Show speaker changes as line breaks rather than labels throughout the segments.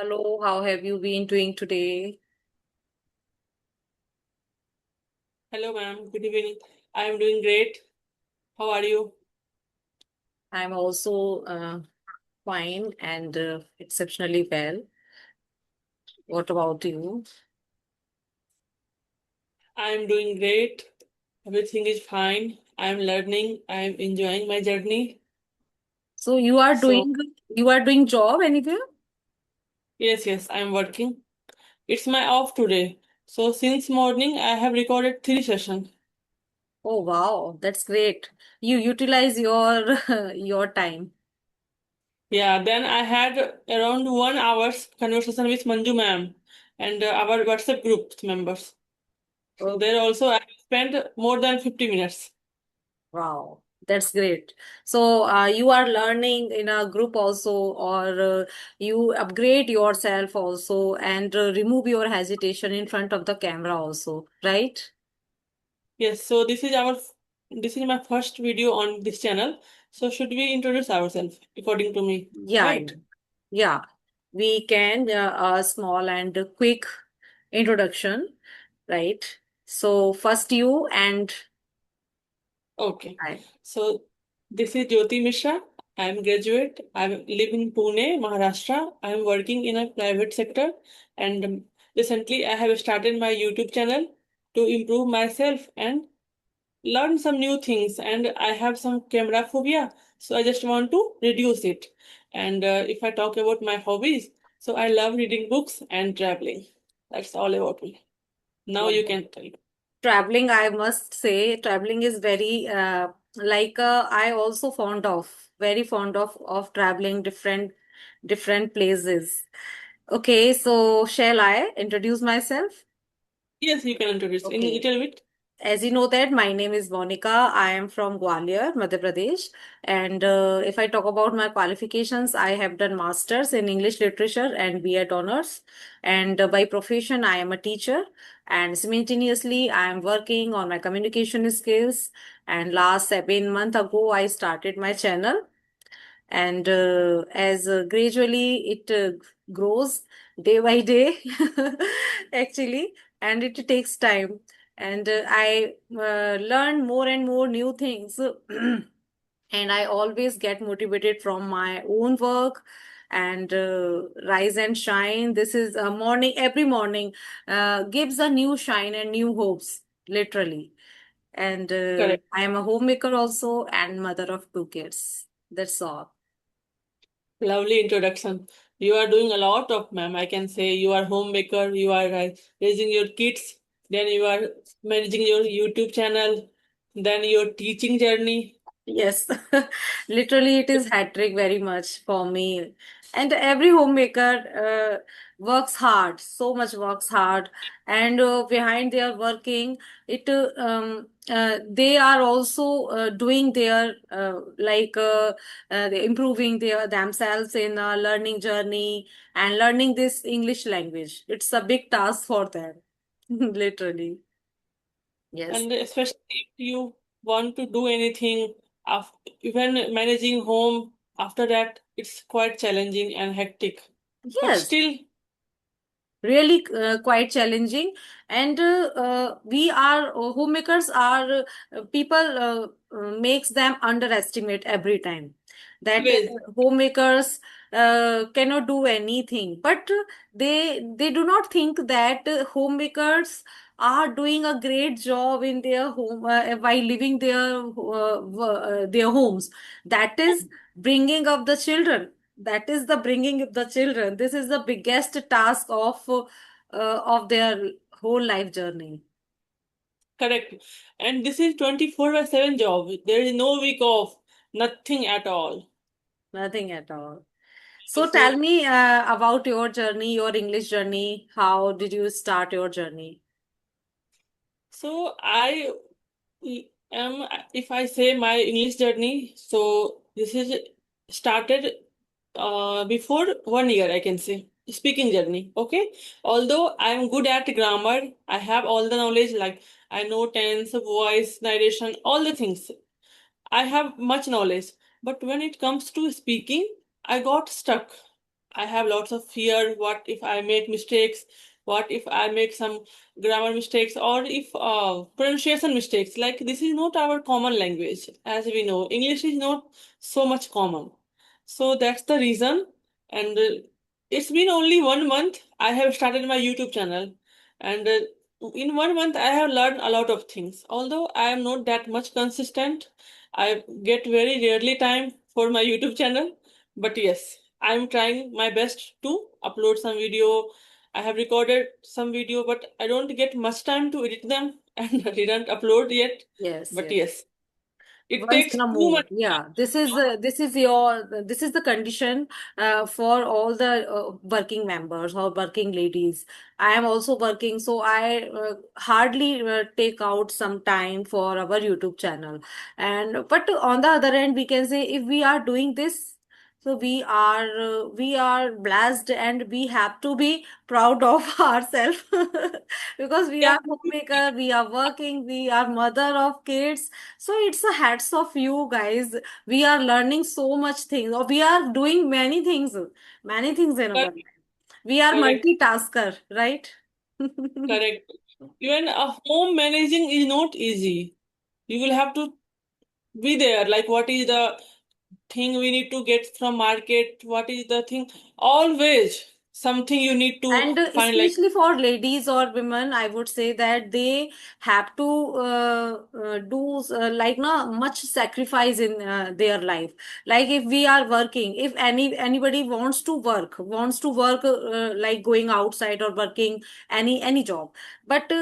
Hello, how have you been doing today?
Hello, ma'am. Good evening. I am doing great. How are you?
I'm also fine and exceptionally well. What about you?
I am doing great. Everything is fine. I am learning. I am enjoying my journey.
So you are
So,
doing job anywhere?
yes, I am working. It's my off today. So, since morning, I have recorded 3 sessions.
Oh wow, that's great. You utilize your your time.
Yeah, then I had around 1 hour's conversation with Manju ma'am and our WhatsApp group members. So,
Oh
there also I spent more than 50 minutes.
wow, that's great. So you are learning in a group also, or you upgrade yourself also, and remove your hesitation in front of the camera also, right?
Yes, so this is my first video on this channel. So should we introduce ourselves according to me,
Yeah,
right?
yeah, we can a small and quick introduction, right? So first you and
Okay.
I.
So this is Jyoti Mishra. I am graduate. I live in Pune, Maharashtra. I am working in a private sector, and recently I have started my YouTube channel to improve myself and learn some new things. And I have some camera phobia, so I just want to reduce it. And if I talk about my hobbies, so I love reading books and traveling. That's all about me. Now you
Wow.
can tell.
Traveling, I must say, traveling is very I also very fond of traveling different places. Okay, so shall I introduce myself?
Yes, you can introduce in a
Okay.
little bit.
As you know that my name is Monica. I am from Gwalior, Madhya Pradesh. And if I talk about my qualifications, I have done masters in English literature and B.Ed honors. And by profession, I am a teacher. And simultaneously, I am working on my communication skills. And last 7 months ago, I started my channel, and as gradually it grows day by day actually, and it takes time, and I learn more and more new things and I always get motivated from my own work, and rise and shine. This is a morning, every morning gives a new shine and new hopes, literally. And
Correct.
I am a homemaker also and mother of two kids. That's all.
Lovely introduction. You are doing a lot of, ma'am. I can say you are homemaker, you are raising your kids, then you are managing your YouTube channel, then your teaching journey.
Yes, literally, it is hat trick very much for me. And every homemaker works hard, so much works hard, and behind their working, they are also doing their improving themselves in a learning journey and learning this English language. It's a big task for them, literally. Yes.
And especially if you want to do anything, even managing home, after that, it's quite challenging and hectic. But
Yes,
still,
really quite challenging, and we are homemakers are people makes them underestimate every time that
always,
homemakers cannot do anything, but they do not think that homemakers are doing a great job in their home while living their homes. That is bringing up the children, that is the bringing the children. This is the biggest task of their whole life journey.
correct. And this is 24/7 job. There is no week off, nothing at all.
Nothing at all. So tell
So
me about your journey, your English journey. How did you start your journey?
So I am, if I say my English journey, so this is started before 1 year, I can say. Speaking journey, okay? Although I am good at grammar, I have all the knowledge, like I know tense, voice, narration, all the things. I have much knowledge. But when it comes to speaking, I got stuck. I have lots of fear. What if I make mistakes? What if I make some grammar mistakes or if pronunciation mistakes? Like this is not our common language, as we know. English is not so much common. So that's the reason. And it's been only 1 month. I have started my YouTube channel, and in 1 month I have learned a lot of things. Although I am not that much consistent, I get very rarely time for my YouTube channel. But yes, I'm trying my best to upload some video. I have recorded some video, but I don't get much time to edit them and didn't upload yet.
Yes,
But
yes.
yes, it
Once
takes
in a
too
more,
much
yeah.
time.
This is the condition for all the working members or working ladies. I am also working, so I hardly take out some time for our YouTube channel. And but on the other hand, we can say if we are doing this, so we are blessed and we have to be proud of ourselves because we
Yeah,
are homemaker, we are working, we are mother of kids, so it's a hats off you guys. We are learning so much things, or we are doing many things in our
correct,
life. We are
correct,
multitasker, right?
correct. Even a home managing is not easy. You will have to be there. Like, what is the thing we need to get from market? What is the thing? Always something you need to
And
find. Like,
especially for ladies or women, I would say that they have to do like no much sacrifice in their life. Like if we are working, if anybody wants to work like going outside or working any job, but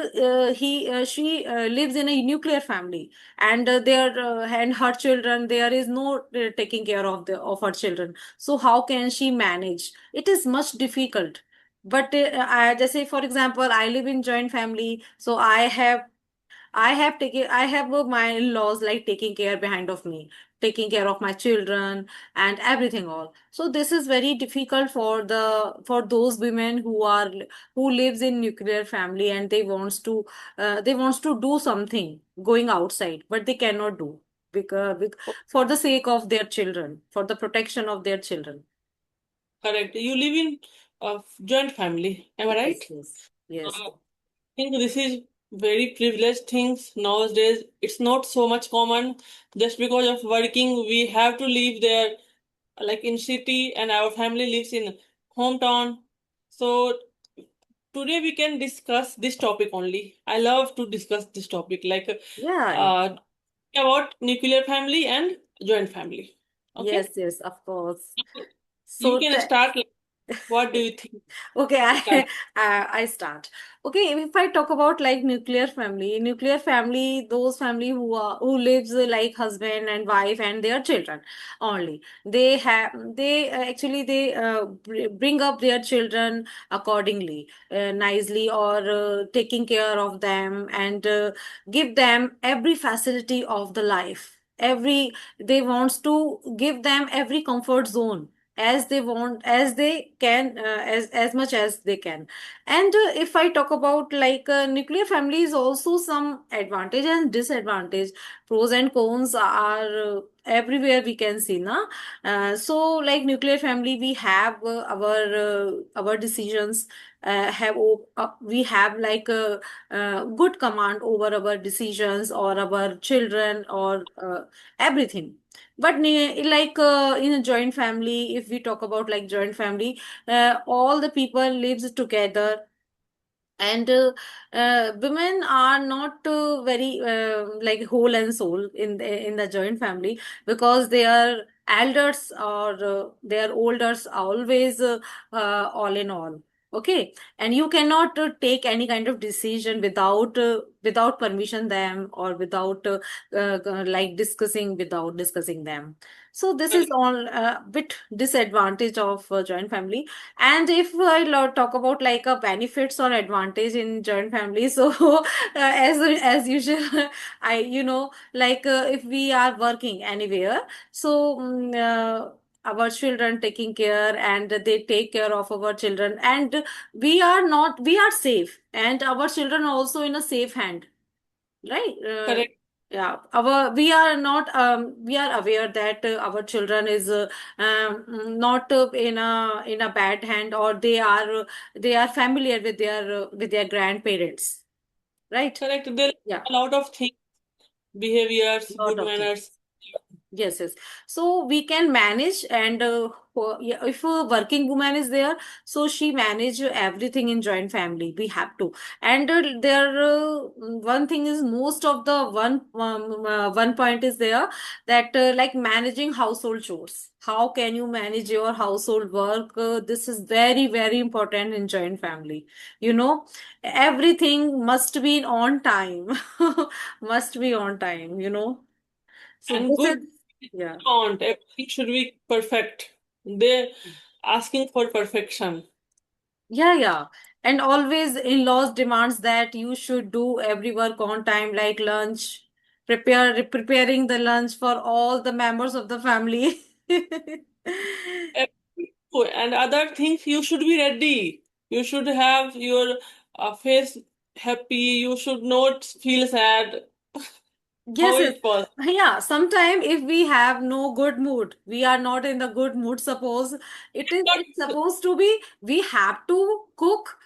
he she lives in a nuclear family, and and her children, there is no taking care of the of her children. So how can she manage? It is much difficult. But I just say, for example, I live in joint family, so I have my in-laws like taking care behind of me, taking care of my children and everything all. So this is very difficult for for those women who lives in nuclear family, and they wants to do something going outside, but they cannot do because for the sake of their children, for the protection of their children.
correct. You live in a joint family. Am I right?
Yes, yes, yes.
I think this is very privileged things nowadays. It's not so much common. Just because of working, we have to live there, like in city, and our family lives in hometown. So today we can discuss this topic only. I love to discuss this topic, like
Yeah.
uh, about nuclear family and joint family. Okay,
Yes, yes, of course.
you
So,
can start. Like, what do you think?
okay,
Start.
I start. Okay, if I talk about like nuclear family, those family who lives like husband and wife and their children only. They actually they bring up their children accordingly, nicely, or taking care of them, and give them every facility of the life. They wants to give them every comfort zone as they want, as they can, as much as they can. And if I talk about like nuclear family is also some advantage and disadvantage, pros and cons are everywhere we can see na. So like nuclear family, we have our decisions, we have like a, good command over our decisions or our children or everything. But like in a joint family, if we talk about like joint family, all the people lives together, and women are not very like whole and soul in the joint family, because their elders or their elders are always all in all. Okay, and you cannot take any kind of decision without permission them, or without like without discussing them. So this is all a bit disadvantage of joint family. And if I talk about like a benefits or advantage in joint family, so as usual, I like if we are working anywhere, so our children taking care, and they take care of our children, and we are safe, and our children also in a safe hand, right?
Correct.
Yeah, our we are aware that our children is not in a bad hand, or they are familiar with their grandparents, right?
Correct. There
Yeah,
are a lot of things, behaviors,
lot
good
of things.
manners.
Yes, yes. So we can manage, and yeah, if a working woman is there, so she manage everything in joint family. We have to, and there one thing is most of the one point is there that like managing household chores. How can you manage your household work? This is very very important in joint family. You know, everything must be on time, must be on time. You know, so
And
this is
good
yeah.
want everything should be perfect. They're asking for perfection.
Yeah, yeah. And always in-laws demands that you should do every work on time, like lunch, preparing the lunch for all the members of the family.
And other things, you should be ready. You should have your face happy. You should not feel sad.
Yes,
How
yes.
it was.
Yeah, sometime if we have no good mood, we are not in the good mood, suppose it's supposed to be we have to cook,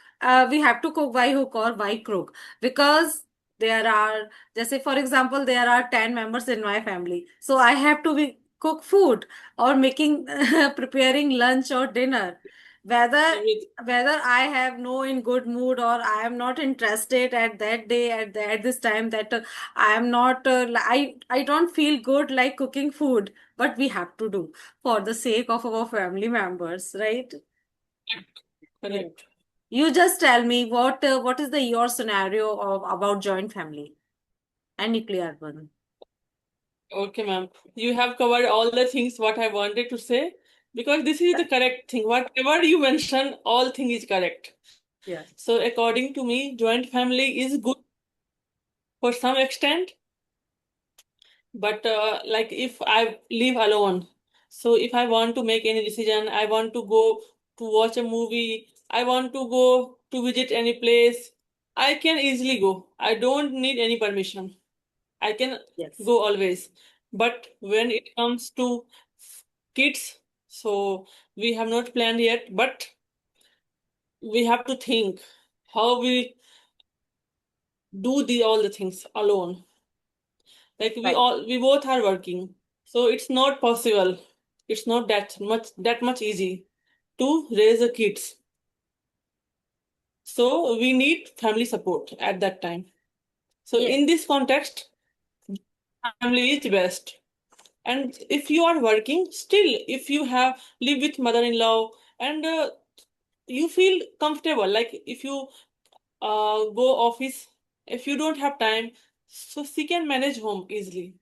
we have to cook by hook or by crook, because there are, just say for example, there are 10 members in my family. So I have to be cook food or making preparing lunch or dinner. Whether
Everything.
I have no in good mood, or I am not interested at that day at this time, that I am not, I don't feel good like cooking food, but we have to do for the sake of our family members, right? Yeah.
Correct.
You just tell me what is the your scenario of about joint family? Any clear one?
Okay, ma'am. You have covered all the things what I wanted to say, because this is the correct thing. Whatever you mention, all thing is correct.
Yeah.
So according to me, joint family is good for some extent, but like if I live alone, so if I want to make any decision, I want to go to watch a movie, I want to go to visit any place, I can easily go. I don't need any permission. I can
Yes.
go always. But when it comes to kids, so we have not planned yet, but we have to think how we do the all the things alone. Like
Right.
we both are working, so it's not possible. It's not that much easy to raise the kids. So we need family support at that time. So
Yes.
in this context, family is best. And if you are working, still if you have live with mother-in-law, and you feel comfortable, like if you go office, if you don't have time, so she can manage home easily.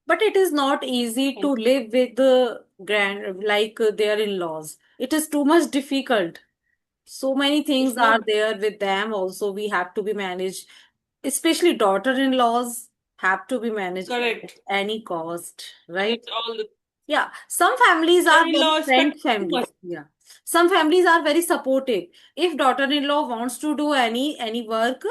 But it is not easy to
And
live with the their in-laws. It is too much difficult. So many things
it's not
are there with them also, we have to be managed, especially daughter-in-laws have to be managed at
correct.
any cost,
Manage
right?
all the
Yeah, some families are very
mother-in-law
friend
expect too much.
families. Yeah, some families are very supportive. If daughter-in-law wants to do any work,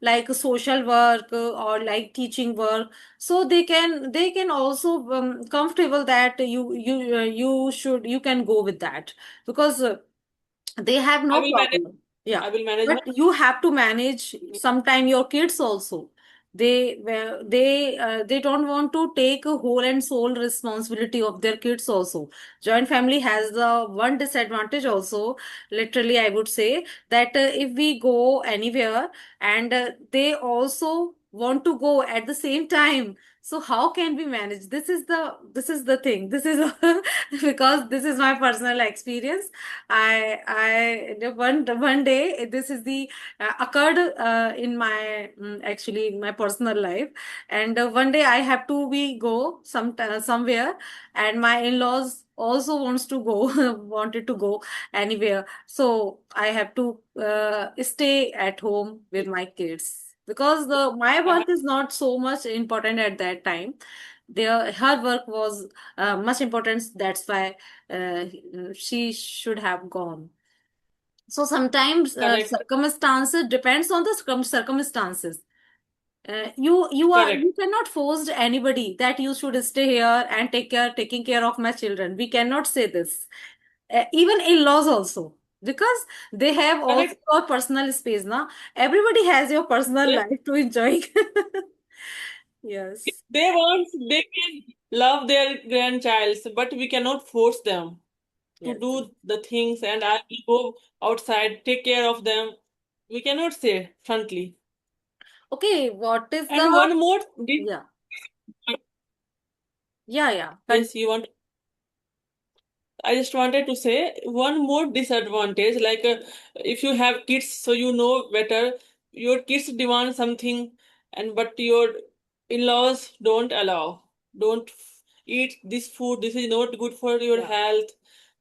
like social work or like teaching work, so they can also comfortable that you can go with that, because they have
I
no
will manage.
problem. Yeah,
I will manage
but you have to manage sometime your kids also. They don't want to take a whole and sole responsibility of their kids also. Joint family has the one disadvantage also. Literally, I would say that if we go anywhere, and they also want to go at the same time, so how can we manage? This is the thing. This is because this is my personal experience. One day, this is the occurred in my actually in my personal life, and one day I have to be go somewhere, and my in-laws also wants to go wanted to go anywhere, so I have to stay at home with my kids, because the my
I have
work is not so much important at that time. Their her work was much important. That's why uh, she should have gone. So sometimes
correct.
circumstances depends on the circumstances. You
Correct.
cannot force anybody that you should stay here and taking care of my children. We cannot say this. Even in-laws also, because they have also
Correct.
your personal space now. Everybody has your personal
Yes.
life to enjoy.
If
Yes,
they want, they can love their grandchild, but we cannot force them to
yes.
do the things, and I will go outside, take care of them. We cannot say frankly.
Okay, what is the,
And one more,
yeah, yeah, yeah.
yes, you want I just wanted to say one more disadvantage. Like, if you have kids, so you know better, your kids demand something, and but your in-laws don't allow. Don't eat this food. This is not good for your
Yeah,
health.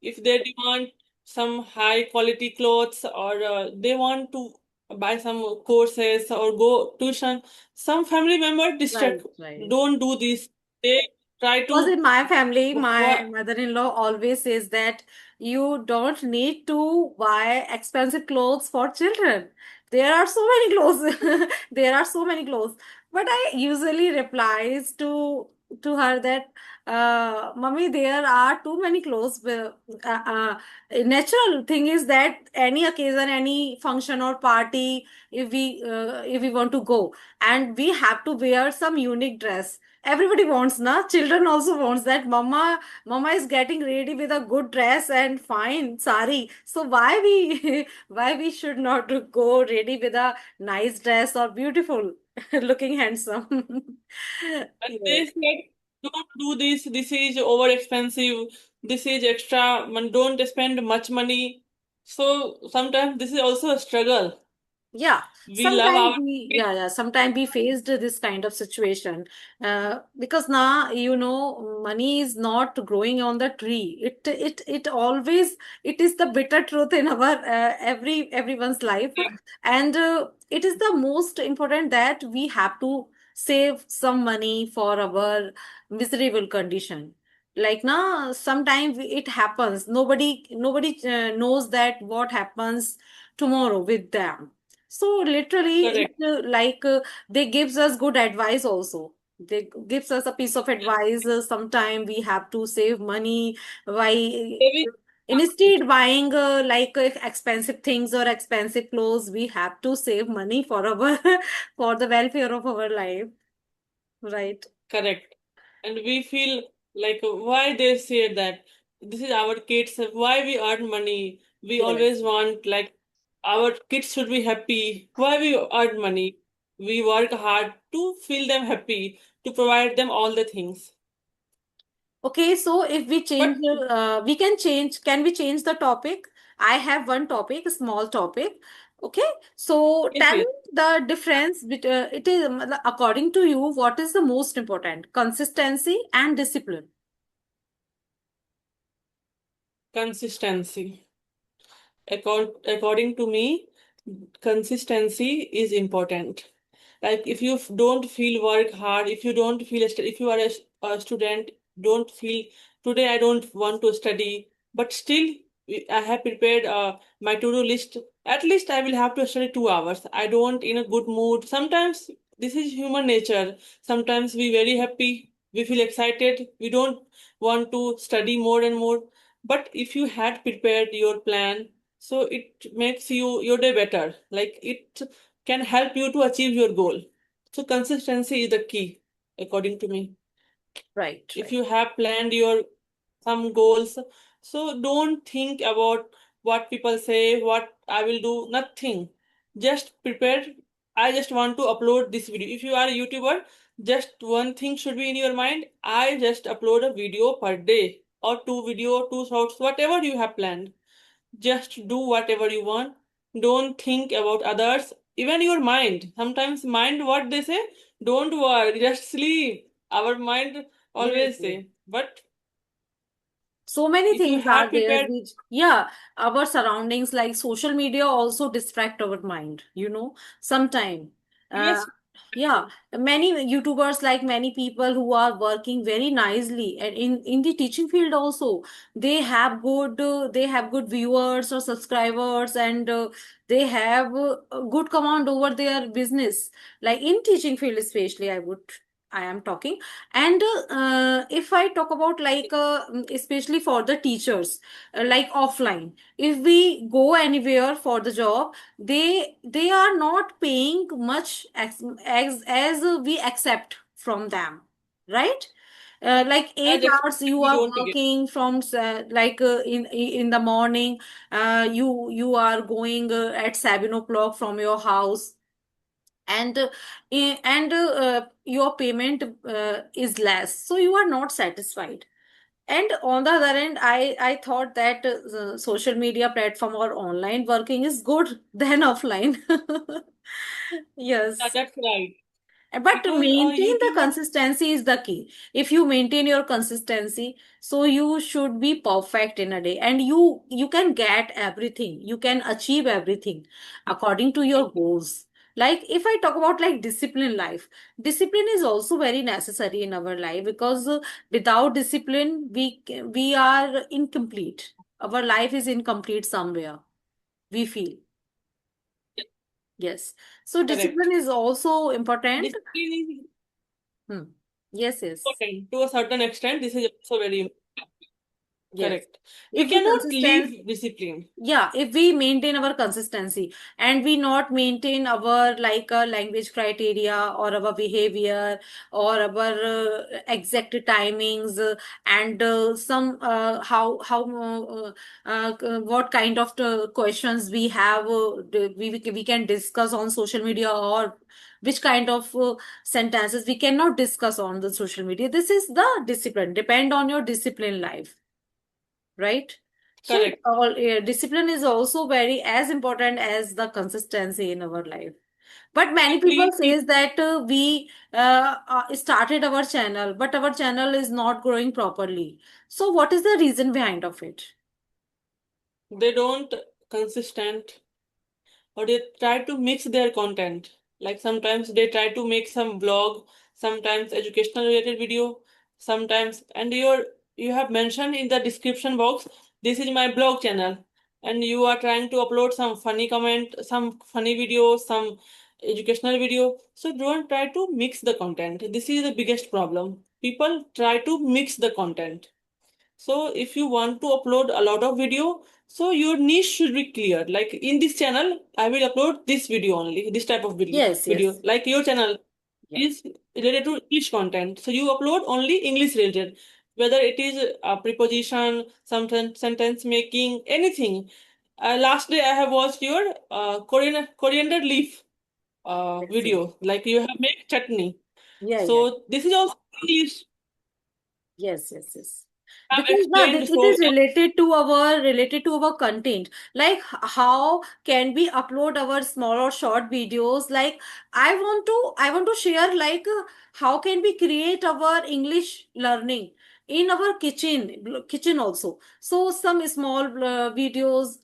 If they demand some high quality clothes, or they want to buy some courses or go tuition, some family member
right,
distract.
right.
Don't do this. They try
Because
to
in my family, my
what
mother-in-law always says that you don't need to buy expensive clothes for children. There are so many clothes. There are so many clothes. But I usually replies to her that, "Mummy, there are too many clothes. Natural thing is that any occasion, any function or party, if we want to go, and we have to wear some unique dress. Everybody wants, na, children also wants that mama is getting ready with a good dress and fine sari, so why we why we should not go ready with a nice dress or beautiful looking handsome."
And
Yes.
they said, don't do this. This is over expensive. This is extra. Don't spend much money. So sometimes this is also a struggle.
Yeah,
We love
sometimes
our
we,
kids.
sometimes we faced this kind of situation, because now, money is not growing on the tree. It always, it is the bitter truth in our everyone's life, and it is the most important that we have to save some money for our miserable condition. Like now, sometimes it happens. Nobody knows that what happens tomorrow with them, so literally,
Correct.
they gives us good advice also. They gives us a piece of advice. Sometime we have to save money by
Saving
instead buying expensive things or expensive clothes. We have to save money for our for the welfare of our life, right?
correct. And we feel like why they say that this is our kids, why we earn money. We
Yes.
always want like our kids should be happy. Why we earn money? We work hard to feel them happy, to provide them all the things.
Okay, so if we change,
But
we can change. Can we change the topic? I have one topic, a small topic. Okay, so
yes,
tell
yes,
me the difference between, it is, according to you, what is the most important? Consistency and discipline.
consistency. According to me, consistency is important. Like if you don't feel work hard, if you don't feel, if you are a student, don't feel today I don't want to study, but still I have prepared my to-do list. At least I will have to study 2 hours. I don't in a good mood. Sometimes this is human nature. Sometimes we very happy, we feel excited, we don't want to study more and more. But if you had prepared your plan, so it makes your day better. Like it can help you to achieve your goal. So consistency is the key, according to me.
Right,
If
right.
you have planned your some goals, so don't think about what people say, what I will do, nothing. Just prepare. I just want to upload this video. If you are a YouTuber, just one thing should be in your mind. I just upload a video per day or two video, two shorts, whatever you have planned. Just do whatever you want. Don't think about others. Even your mind. Sometimes mind what they say, don't worry, just sleep. Our mind
Yes,
always
yes.
say. But
So many
if you
things
have
are there
prepared,
which, yeah, our surroundings like social media also distract our mind, sometime. Uh,
yes,
Yeah, many YouTubers, like many people who are working very nicely and in the teaching field also, they have good viewers or subscribers, and they have a good command over their business. Like in teaching field, especially, I am talking. And if I talk about like especially for the teachers, like offline, if we go anywhere for the job, they are not paying much as we accept from them, right? Like
As
8 hours
expected,
you
we
are
don't get.
working from like in the morning, you are going at 7 o'clock from your house, and your payment is less, so you are not satisfied. And on the other end, I thought that social media platform or online working is good than offline.
Yeah,
Yes.
that's right.
But to
Because
maintain the
YouTube has,
consistency is the key. If you maintain your consistency, so you should be perfect in a day, and you can get everything. You can achieve everything according to your goals. Like if I talk about like discipline life, discipline is also very necessary in our life, because without discipline, we are incomplete. Our life is incomplete somewhere. We feel. Yes. So
correct.
discipline is also important.
Discipline is
Hmm. Yes, yes,
important to a certain extent. This is also very
yes.
correct. We
If we
cannot
consistent,
leave discipline.
yeah, if we maintain our consistency and we not maintain our like language criteria or our behavior or our exact timings, and some what kind of questions we have, we can discuss on social media, or which kind of sentences we cannot discuss on the social media. This is the discipline. Depend on your discipline life, right? So
Correct.
discipline is also very as important as the consistency in our life. But many people
Exactly.
says that we started our channel, but our channel is not growing properly. So what is the reason behind of it?
They don't consistent, or they try to mix their content. Like sometimes they try to make some blog, sometimes educational related video, sometimes, and you have mentioned in the description box, this is my blog channel, and you are trying to upload some funny comment, some funny video, some educational video. So don't try to mix the content. This is the biggest problem. People try to mix the content. So if you want to upload a lot of video, so your niche should be clear. Like in this channel, I will upload this video only, this type of video.
Yes,
Video.
yes,
Like your channel
yes,
is related to English content, so you upload only English related. Whether it is a preposition, some sentence making, anything. Last day I have watched your coriander leaf
yes, yes.
video. Like you have made chutney.
Yeah, yeah.
So this is also English.
Yes, yes, yes.
Have
Because now
explained
it
so
is
well.
related to our content. Like how can we upload our small or short videos? Like I want to share like how can we create our English learning in our kitchen also. So some small videos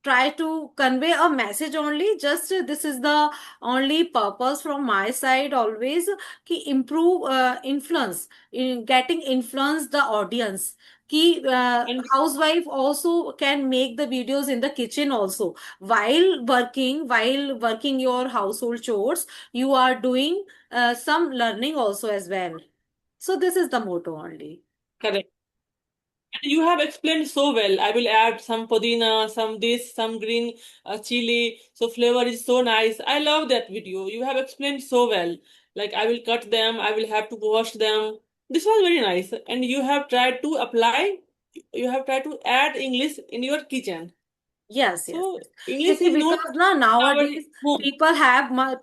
try to convey a message only. Just this is the only purpose from my side always, ki improve influence in getting influence the audience, ki
And
housewife also can make the videos in the kitchen also, while working your household chores, you are doing some learning also as well. So this is the motto only.
correct. You have explained so well. I will add some podina, some this, some green chili. So flavor is so nice. I love that video. You have explained so well. Like I will cut them, I will have to wash them. This was very nice. And you have tried to apply, you have tried to add English in your kitchen.
Yes, yes,
So
yes. You
English
see,
is not
because now
our
nowadays
home.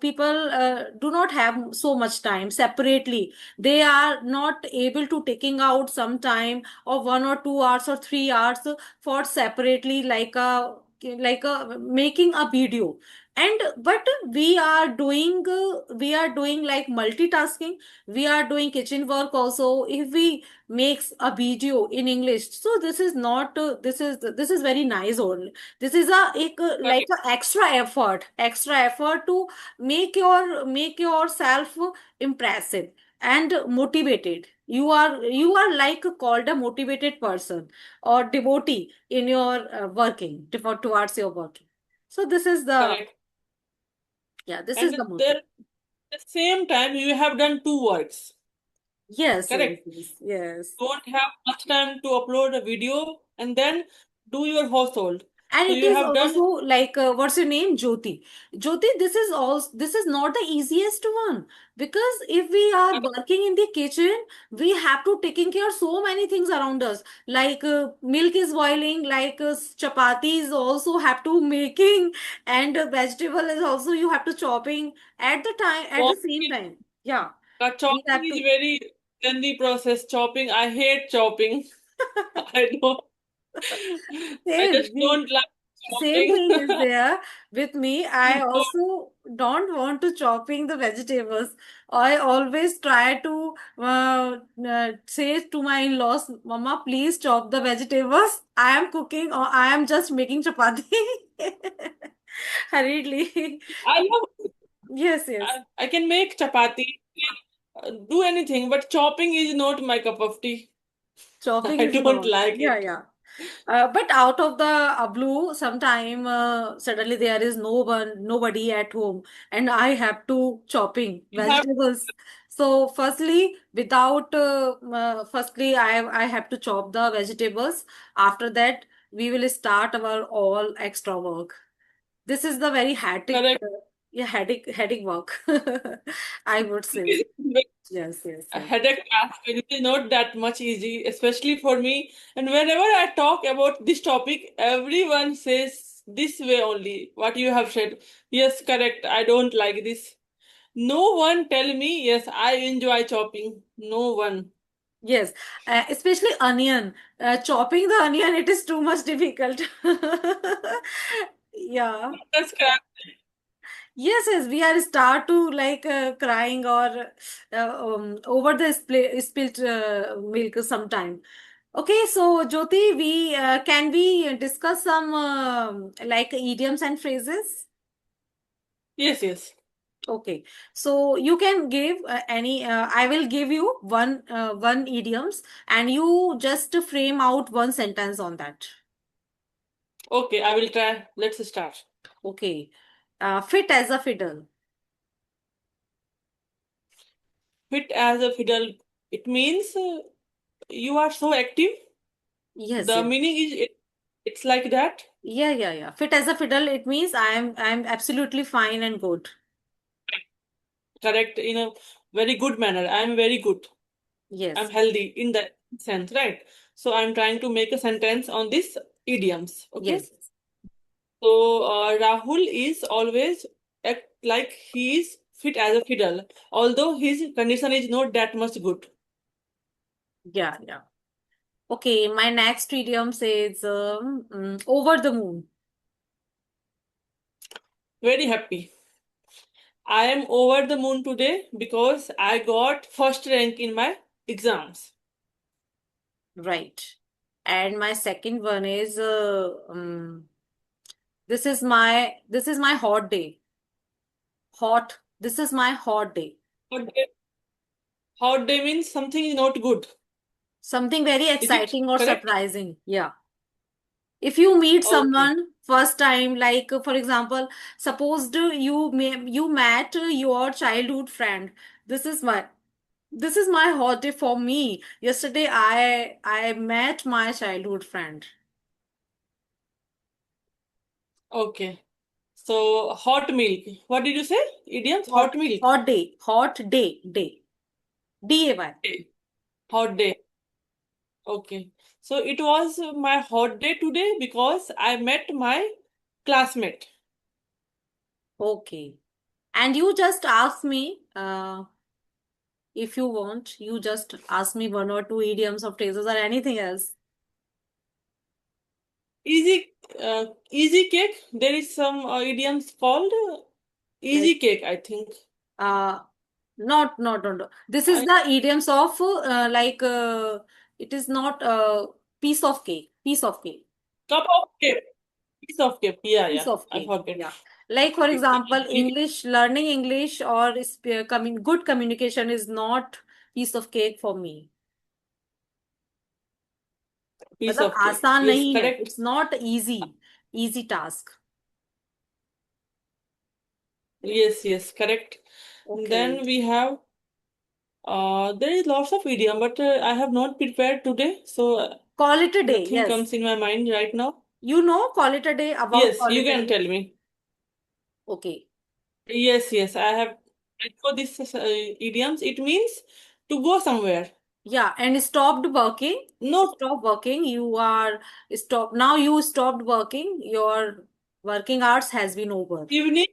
people do not have so much time separately. They are not able to taking out some time of 1 or 2 hours or 3 hours for separately, like making a video. And but we are doing like multitasking. We are doing kitchen work also. If we makes a video in English, so this is not this is very nice only. This is like
Correct.
a extra effort to make yourself impressive and motivated. You are like called a motivated person or devotee in your working towards your working. So
Correct.
this is
And
the motive.
there, at the same time, you have done two works.
Yes, yes,
Correct.
yes, yes.
Don't have much time to upload a video and then do your household.
And
So
it
you
is
have
also
done
like, what's your name? Jyoti, this is not the easiest one, because if we are working in the kitchen, we have to taking care so many things around us, like milk is boiling, like chapatis also have to making, and vegetable is also you have to chopping at the same
chopping.
time. Yeah, we
Chopping
have
is
to.
very lengthy process. Chopping, I hate chopping. I don't. I
Same.
just don't like
Same
chopping.
thing is there with me. I
So
also don't want to chopping the vegetables. I always try to say to my in-laws, Mama, please chop the vegetables. I am cooking or I am just making chapati hurriedly.
I love.
Yes, yes.
I can make chapati, do anything, but chopping is not my cup of tea.
Chopping
I
is
don't
not.
like
Yeah,
it.
yeah. But out of the blue, sometime suddenly there is nobody at home, and I have to chopping
You have
vegetables. So, firstly, I have to chop the vegetables. After that, we will start our all extra work. This is the very
correct.
yeah, headache work. I would say. Yes, yes,
A
yes.
headache task. It is not that much easy, especially for me. And whenever I talk about this topic, everyone says this way only. What you have said. Yes, correct. I don't like this. No one tell me, yes, I enjoy chopping. No one.
Yes, especially onion. Chopping the onion, it is too much difficult. Yeah.
That's correct.
Yes, yes, we are start to like crying or over the spilt milk sometime. Okay, so Jyoti, we can we discuss some like idioms and phrases?
Yes, yes.
Okay, so you can give I will give you one idioms, and you just frame out one sentence on that.
Okay, I will try. Let's start.
Okay, fit as a fiddle.
Fit as a fiddle. It means you are so active.
Yes,
The
yes.
meaning is it's like that.
Yeah, yeah, yeah. Fit as a fiddle, it means I'm absolutely fine and good.
Correct in a very good manner. I'm very good. I'm
Yes,
healthy in that sense, right? So I'm trying to make a sentence on this idioms. Okay.
yes, yes.
So Rahul is always act like he is fit as a fiddle, although his condition is not that much good.
Yeah, yeah. Okay, my next idiom says over the moon.
Very happy. I am over the moon today because I got first rank in my exams.
Right. And my second one is this is my hot day. Hot. This is my hot day.
Hot day, hot day means something is not good.
Something very
Is it
exciting or
correct?
surprising. Yeah. If you meet
Okay.
someone first time, like for example, suppose you met your childhood friend. This is my this is my hot day for me. Yesterday I met my childhood friend.
Okay. So hot milk. What did you say? Idioms?
Hot
Hot milk.
hot day. DAY.
Day. Hot day. Okay. So it was my hot day today because I met my classmate.
Okay. And you just ask me, if you want, you just ask me one or two idioms or phrases or anything else.
Easy cake. There is some idioms called
Like
easy cake, I think.
uh not. This is
I,
the idioms of it is not piece of cake. Piece of cake.
cup of cake. Piece of cake. Yeah,
Piece
yeah.
of
I
cake.
forget.
Yeah. Like for example, English, learning English or good communication is not piece of cake for me.
Piece
मतलब
of cake.
आसान
Yes,
नहीं है.
correct.
It's not easy task.
Yes, yes, correct.
Okay.
Then we have there is lots of idiom, but I have not prepared today, so
Call it a day.
nothing
Yes.
comes in my mind right now.
You know, call it a day, about
Yes,
call
you
it a
can
day.
tell me.
Okay.
Yes, yes, I know this idioms. It means to go somewhere.
Yeah, and stopped working.
No
Stop working. You are stop now. You stopped working. Your working hours has been over.
evening.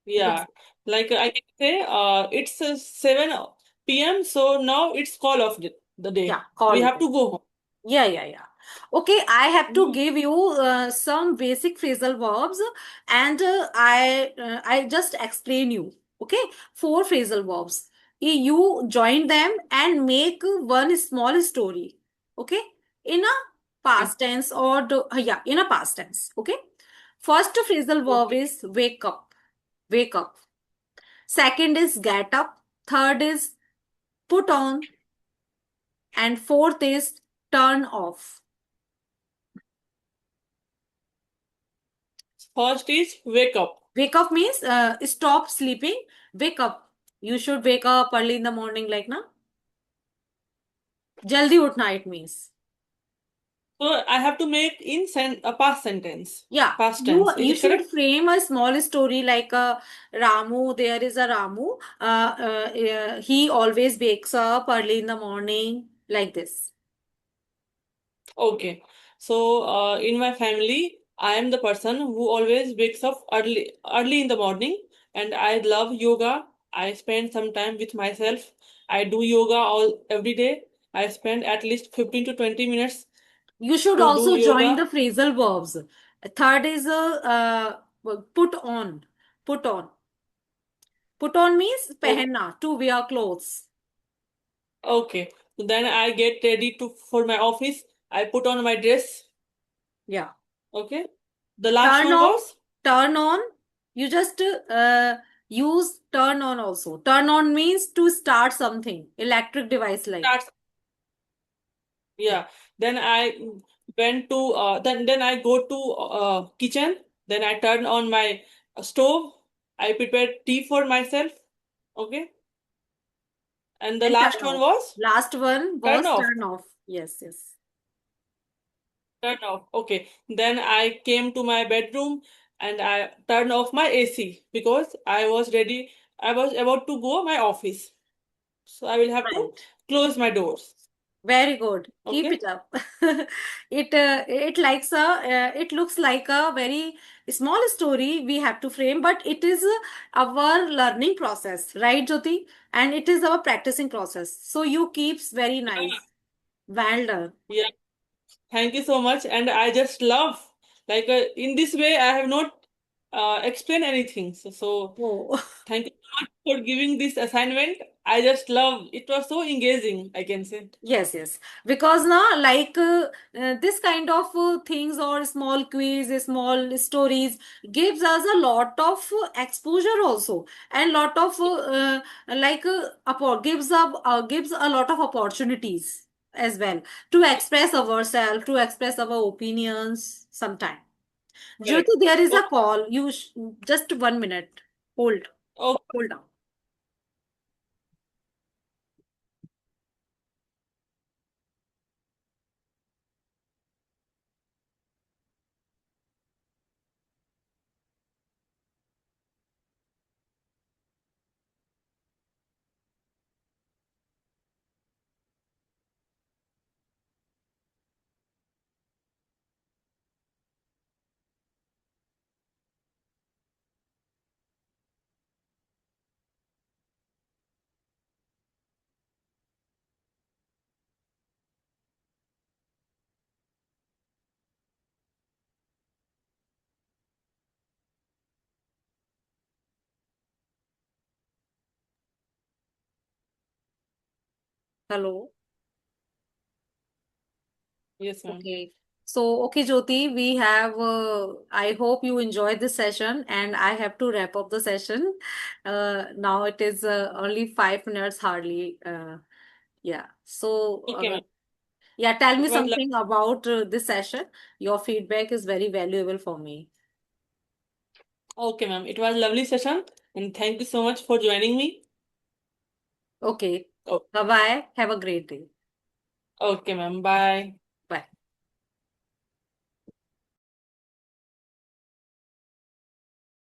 Yes.
Yeah, like I can say, it's 7 p.m. So now it's call of the
Yeah,
day.
call
We
it.
have to go home.
Yeah. Okay, I have to
Mhm.
give you some basic phrasal verbs, and I just explain you. Okay, four phrasal verbs. You join them and make one small story. Okay, in a past tense or yeah, in a past tense. Okay, first phrasal verb
Okay.
is wake up. Wake up. Second is get up. Third is put on, and fourth is turn off.
First is wake up.
Wake up means stop sleeping. Wake up. You should wake up early in the morning, like na. Jaldi uthna it means.
So I have to make in a past sentence.
Yeah,
Past
you
tense. Is
you
it
should
correct?
frame a small story like Ramu. There is a Ramu. He always wakes up early in the morning, like this.
Okay. So, in my family, I am the person who always wakes up early in the morning, and I love yoga. I spend some time with myself. I do yoga every day. I spend at least 15 to 20 minutes
You should
to do
also join the
yoga.
phrasal verbs. Third is put on. Put on. Put on means
Okay.
pehenna, to wear clothes.
Okay. So then I get ready to for my office. I put on my dress.
Yeah.
Okay. The last
Turn
one
off,
was
turn on. You just use turn on also. Turn on means to start something, electric device like.
start. Yeah. Then I went to then I go to kitchen. Then I turn on my stove. I prepare tea for myself. Okay. And the
And
last
turn
one
off.
was
Last one
turn
was
off.
turn off. Yes.
Turn off. Okay. Then I came to my bedroom and I turned off my AC because I was ready. I was about to go my office. So I will have to
Right.
close my doors.
Very good. Keep
Okay.
it up. It looks like a very small story we have to frame, but it is our learning process, right, Jyoti? And it is our practicing process. So you keeps very
Yeah.
nice. Well done.
Yeah. Thank you so much. And I just love, like, in this way, I have not explained anything. So
Oh.
thank you so much for giving this assignment. I just love it. Was so engaging, I can say.
Yes. Because now, like this kind of things or small quiz, small stories gives us a lot of exposure also, and lot of gives a lot of opportunities as well to express ourselves, to express our opinions. Sometime,
Correct.
Jyoti, there is a
Okay.
call. Just 1 minute. Hold,
Okay.
hold on. Hello.
Yes, ma'am.
Okay. So, okay, Jyoti, we have, I hope you enjoyed this session and I have to wrap up the session. Now it is only 5 minutes hardly. Yeah. So,
Okay, ma'am.
yeah, tell me
It was
something about this session. Your feedback is very valuable for me.
okay, ma'am. It was a lovely session, and thank you so much for joining me.
Okay.
Oh,
Bye bye. Have a great day.
okay, ma'am. Bye.
Bye.